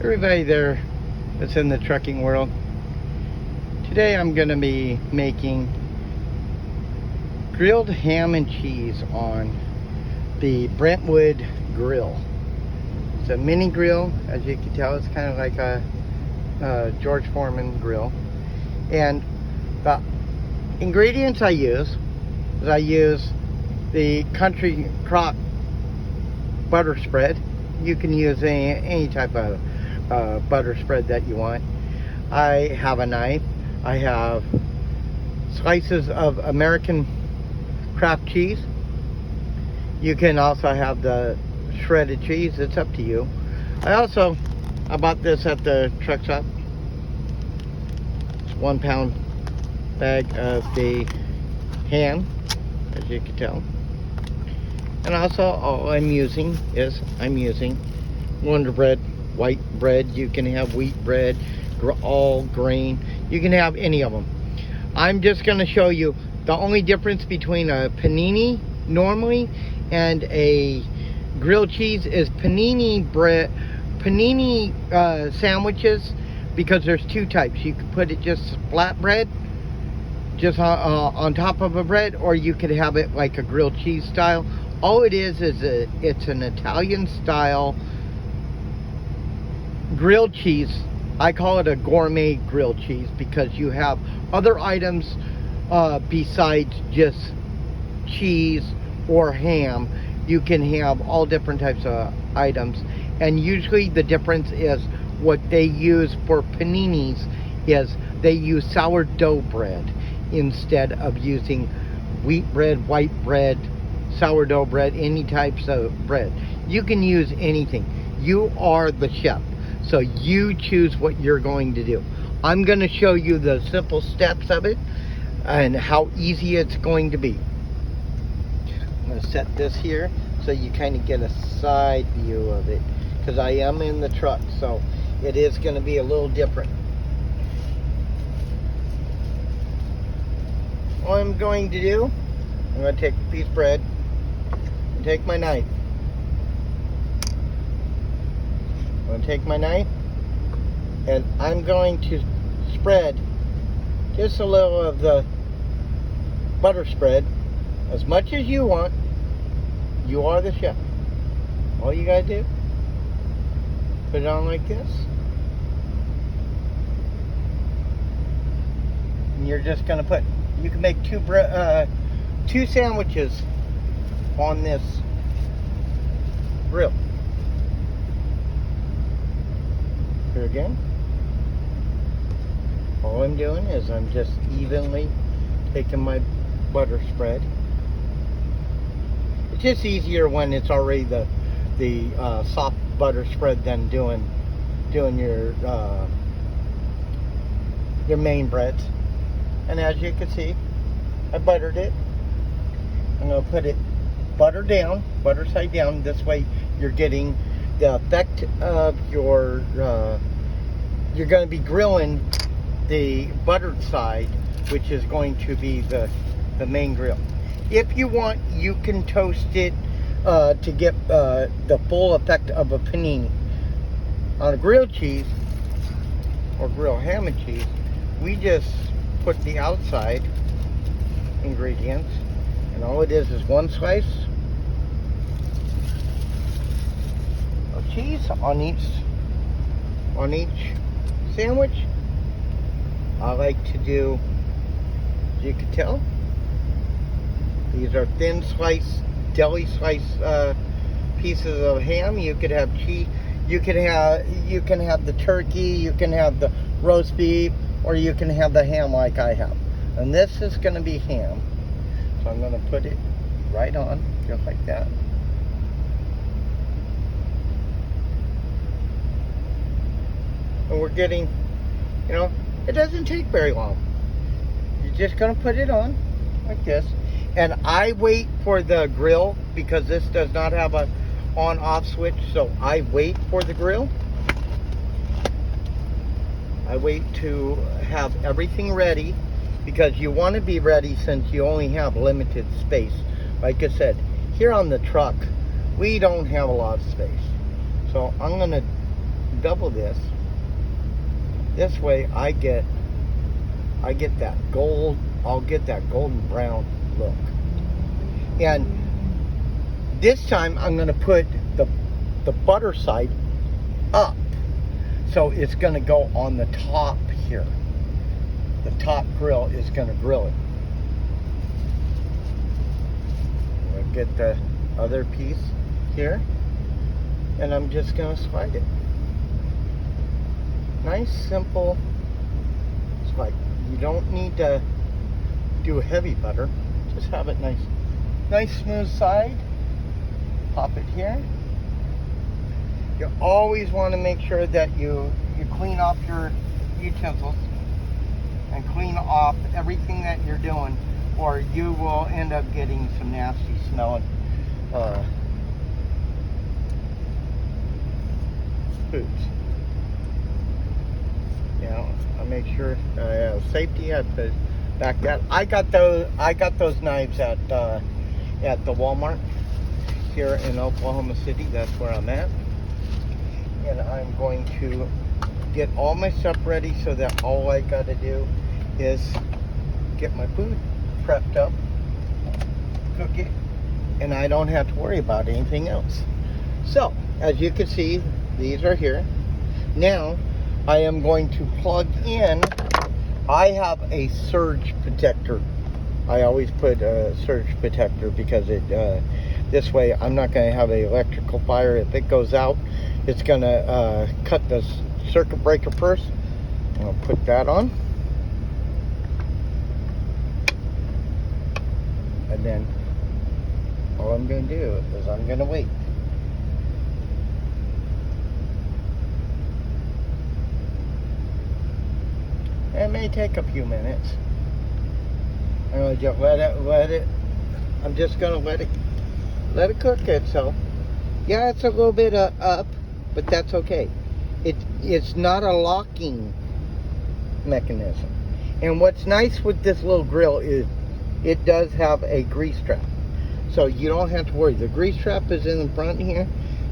Everybody there that's in the trucking world. Today I'm going to be making grilled ham and cheese on the Brentwood grill. It's a mini grill, as you can tell. It's kind of like a George Foreman grill. And the ingredients I use is the Country Crock butter spread. You can use any type of butter spread that you want. I have a knife. I have slices of American craft cheese. You can also have the shredded cheese. It's up to you. I bought this at the truck stop. It's 1 pound bag of the ham, as you can tell. And also all I'm using Wonder Bread white bread. You can have wheat bread, all grain. You can have any of them. I'm just going to show you the only difference between a panini normally and a grilled cheese is panini sandwiches, because there's two types. You can put it just flat bread, just on top of a bread, or you could have it like a grilled cheese style. All it is it's an Italian style grilled cheese. I call it a gourmet grilled cheese because you have other items besides just cheese or ham. You can have all different types of items, and usually the difference is what they use for paninis is they use sourdough bread instead of using wheat bread, white bread, sourdough bread, any types of bread. You can use anything. You are the chef, so you choose what you're going to do. I'm going to show you the simple steps of it and how easy it's going to be. I'm going to set this here so you kind of get a side view of it, because I am in the truck, so it is going to be a little different. All I'm going to do, I'm going to take a piece of bread and take my knife. I'm going to take my knife and I'm going to spread just a little of the butter spread, as much as you want. You are the chef. All you gotta do, put it on like this, and you're just gonna put, you can make two sandwiches on this grill. Here again, all I'm doing is I'm just evenly taking my butter spread. It's just easier when it's already the soft butter spread than doing your main breads. And as you can see, I buttered it. I'm going to put it butter side down. This way you're getting the effect of your, you're going to be grilling the buttered side, which is going to be the main grill. If you want, you can toast it to get the full effect of a panini. On a grilled cheese or grilled ham and cheese, we just put the outside ingredients, and all it is one slice of cheese on each sandwich. I like to do, as you can tell, these are thin slice, deli slice pieces of ham. You could have cheese, you can have the turkey, you can have the roast beef, or you can have the ham like I have. And this is going to be ham, so I'm going to put it right on, just like that. And we're getting, it doesn't take very long. You're just going to put it on like this. And I wait for the grill, because this does not have a on-off switch, so I wait for the grill. I wait to have everything ready, because you want to be ready since you only have limited space. Like I said, here on the truck, we don't have a lot of space. So I'm going to double this. This way I get that gold, I'll get that golden brown look. And this time I'm going to put the butter side up. So it's going to go on the top here. The top grill is going to grill it. We'll get the other piece here. And I'm just going to slide it. Nice, simple slide. You don't need to do heavy butter. Just have it nice smooth side. Pop it here. You always want to make sure that you clean off your utensils and clean off everything that you're doing, or you will end up getting some nasty smelling foods. You know, I make sure safety. I put back that. I got those knives at the Walmart here in Oklahoma City. That's where I'm at. And I'm going to get all my stuff ready so that all I got to do is get my food prepped up, cook it, and I don't have to worry about anything else. So, as you can see, these are here. Now, I am going to plug in. I have a surge protector. I always put a surge protector because it this way I'm not going to have an electrical fire. If it goes out, it's going to cut the circuit breaker first. I'll put that on. And then all I'm going to do is I'm going to wait. It may take a few minutes. I'm going to just let it. I'm just going to let it cook itself. Yeah, it's a little bit up, but that's okay. It's not a locking mechanism. And what's nice with this little grill is it does have a grease trap. So you don't have to worry. The grease trap is in the front here.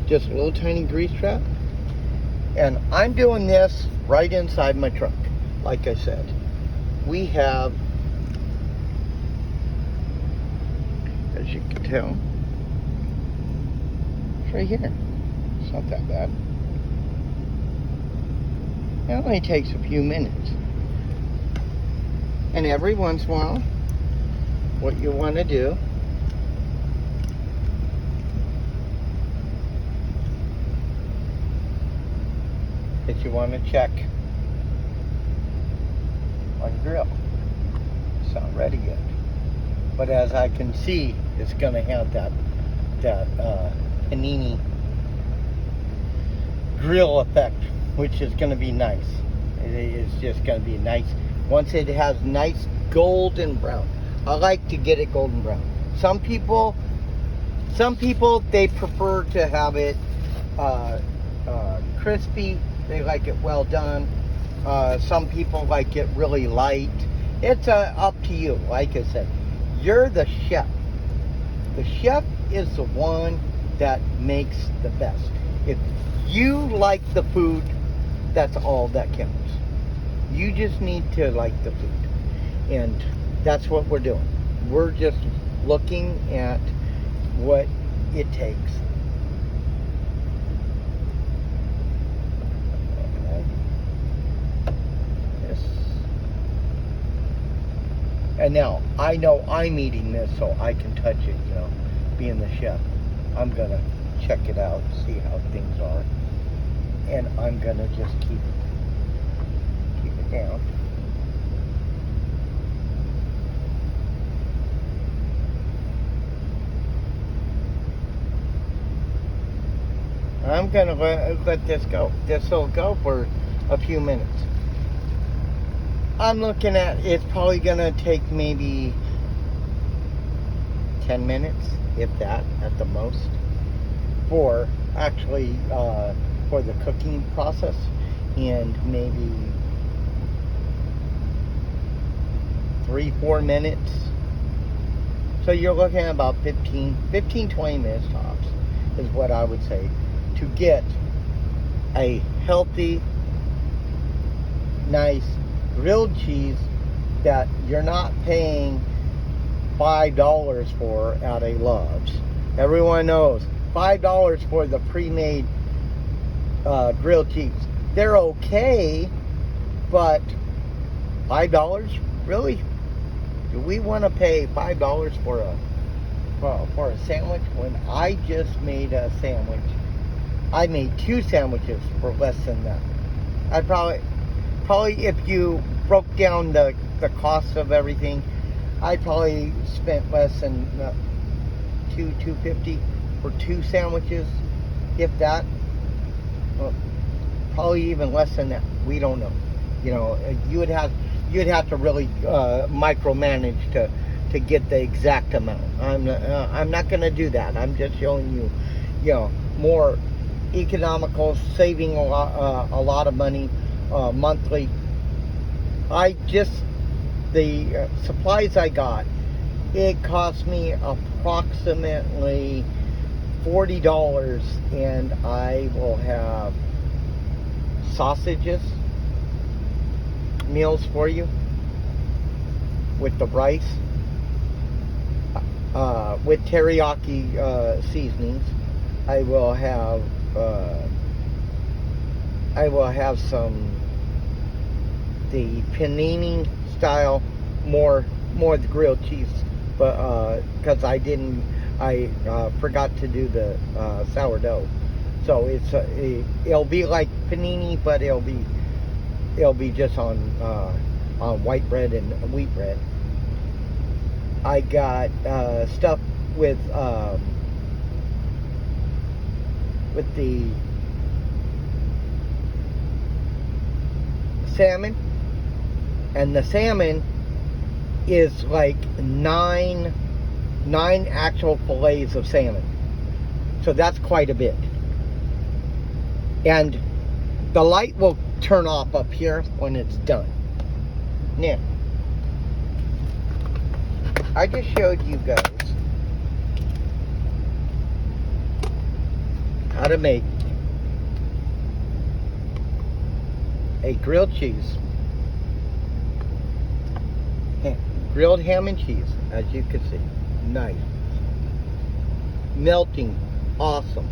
Just a little tiny grease trap. And I'm doing this right inside my truck. Like I said, we have, as you can tell, it's right here. It's not that bad. It only takes a few minutes. And every once in a while, what you want to do is you want to check on your grill. It's not ready yet. But as I can see, it's going to have that panini grill effect, which is going to be nice. It is just going to be nice. Once it has nice golden brown. I like to get it golden brown. Some people they prefer to have it crispy. They like it well done. Some people like it really light. It's up to you. Like I said, you're the chef. The chef is the one that makes the best. If you like the food, that's all that counts. You just need to like the food. And that's what we're doing. We're just looking at what it takes. And now, I know I'm eating this, so I can touch it, you know, being the chef. I'm going to check it out, see how things are. And I'm going to just keep it down. I'm going to let this go. This will go for a few minutes. I'm looking at, it's probably going to take maybe 10 minutes, if that, at the most, for actually, for the cooking process, and maybe 3-4 minutes. So you're looking at about 15-20 minutes tops, is what I would say, to get a healthy, nice grilled cheese that you're not paying $5 for at a Love's. Everyone knows $5 for the pre-made grilled cheese. They're okay, but $5? Really? Do we want to pay $5 for a sandwich when I just made a sandwich? I made 2 sandwiches for less than that. I'd probably if you broke down the cost of everything, I probably spent less than $2.50 for 2 sandwiches, if that. Well, probably even less than that. We don't know. You know, you'd have to really micromanage to get the exact amount. I'm not going to do that. I'm just showing you, you know, more economical, saving a lot of money monthly. The supplies I got, it cost me approximately $40, and I will have sausages, meals for you with the rice, with teriyaki seasonings. I will have some the panini style, more the grilled cheese, but because I forgot to do the sourdough, so it'll be like panini, but it'll be just on white bread and wheat bread. I got stuff with the salmon, and the salmon is like nine actual fillets of salmon, so that's quite a bit. And the light will turn off up here when it's done. Now, I just showed you guys how to make a grilled cheese, grilled ham and cheese, as you can see. Nice, melting, awesome.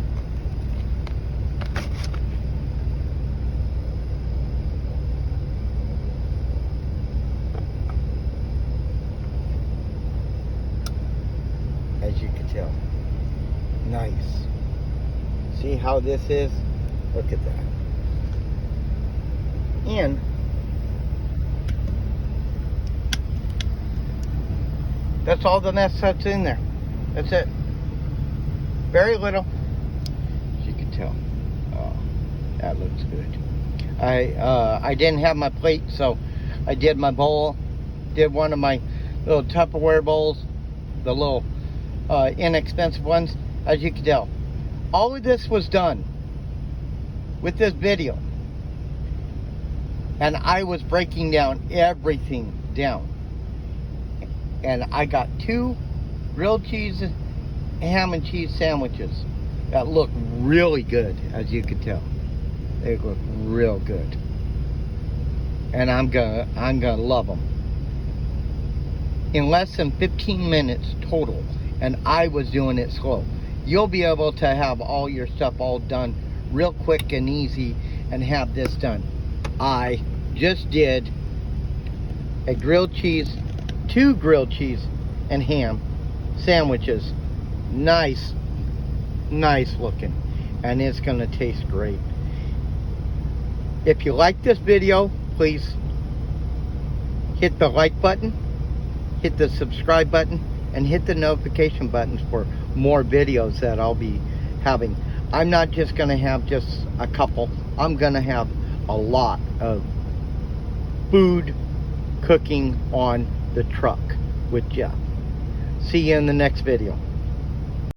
As you can tell, nice. See how this is? Look at that. And that's all the mess that's in there. That's it. Very little. As you can tell. Oh, that looks good. I didn't have my plate, so I did my bowl. Did one of my little Tupperware bowls, the little inexpensive ones. As you can tell, all of this was done with this video, and I was breaking down everything down. And I got 2 grilled cheese, ham and cheese sandwiches that look really good, as you can tell. They look real good, and I'm gonna love them. In less than 15 minutes total, and I was doing it slow. You'll be able to have all your stuff all done real quick and easy and have this done. I just did a grilled cheese, 2 grilled cheese and ham sandwiches. Nice looking, and it's gonna taste great. If you like this video, please hit the like button, hit the subscribe button, and hit the notification buttons for more videos that I'll be having. I'm not just gonna have just a couple. I'm gonna have a lot of food cooking on the truck with Jeff. See you in the next video.